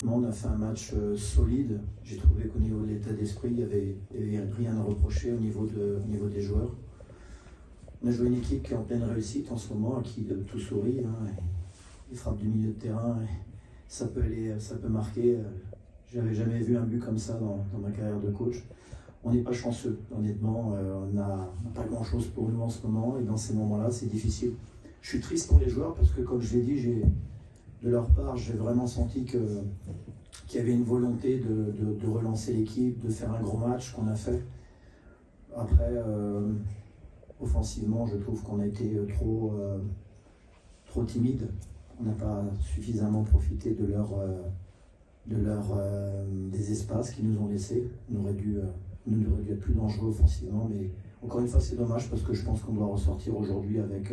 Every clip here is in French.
On a fait un match solide. J'ai trouvé qu'au niveau de l'état d'esprit, il n'y avait rien à reprocher au niveau des joueurs. On a joué une équipe qui est en pleine réussite en ce moment, à qui tout sourit. Il frappe du milieu de terrain, et ça peut marquer. J'avais jamais vu un but comme ça dans ma carrière de coach. On n'est pas chanceux, honnêtement. On n'a pas grand-chose pour nous en ce moment, et dans ces moments-là, c'est difficile. Je suis triste pour les joueurs parce que, comme je l'ai dit, de leur part, j'ai vraiment senti qu'il y avait une volonté de relancer l'équipe, de faire un gros match qu'on a fait. Après, offensivement, je trouve qu'on a été trop timide. On n'a pas suffisamment profité des espaces qu'ils nous ont laissés. On aurait dû être plus dangereux offensivement, mais encore une fois, c'est dommage parce que je pense qu'on doit ressortir aujourd'hui avec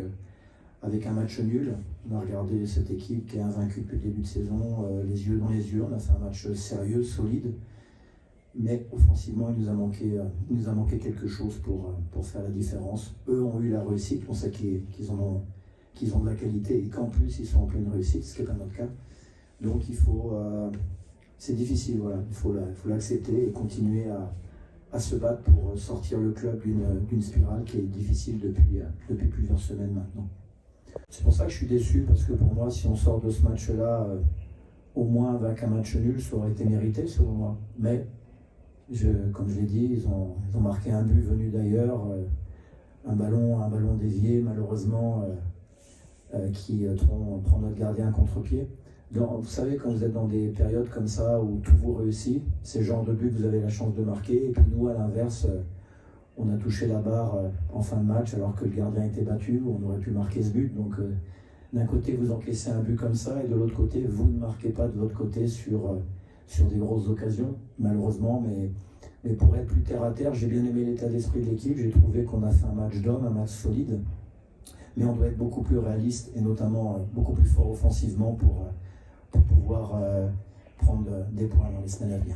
un match nul. On a regardé cette équipe qui est invaincue depuis le début de saison, les yeux dans les yeux. On a fait un match sérieux, solide, mais offensivement, il nous a manqué quelque chose pour faire la différence. Eux ont eu la réussite, on sait qu'ils ont de la qualité et qu'en plus, ils sont en pleine réussite, ce qui n'est pas notre cas. Donc c'est difficile, voilà. Il faut l'accepter et continuer à se battre pour sortir le club d'une spirale qui est difficile depuis plusieurs semaines maintenant. C'est pour ça que je suis déçu, parce que pour moi, si on sort de ce match-là, au moins avec un match nul, ça aurait été mérité selon moi. Mais, comme je l'ai dit, ils ont marqué un but venu d'ailleurs, un ballon dévié malheureusement, qui prend notre gardien à contre-pied. Vous savez, quand vous êtes dans des périodes comme ça où tout vous réussit, c'est le genre de but que vous avez la chance de marquer, et puis nous, à l'inverse, on a touché la barre en fin de match alors que le gardien était battu, on aurait pu marquer ce but. Donc d'un côté, vous encaissez un but comme ça, et de l'autre côté, vous ne marquez pas de votre côté sur des grosses occasions, malheureusement. Mais pour être plus terre à terre, j'ai bien aimé l'état d'esprit de l'équipe. J'ai trouvé qu'on a fait un match d'homme, un match solide. Mais on doit être beaucoup plus réaliste, et notamment beaucoup plus fort offensivement pour pouvoir prendre des points dans les semaines à venir.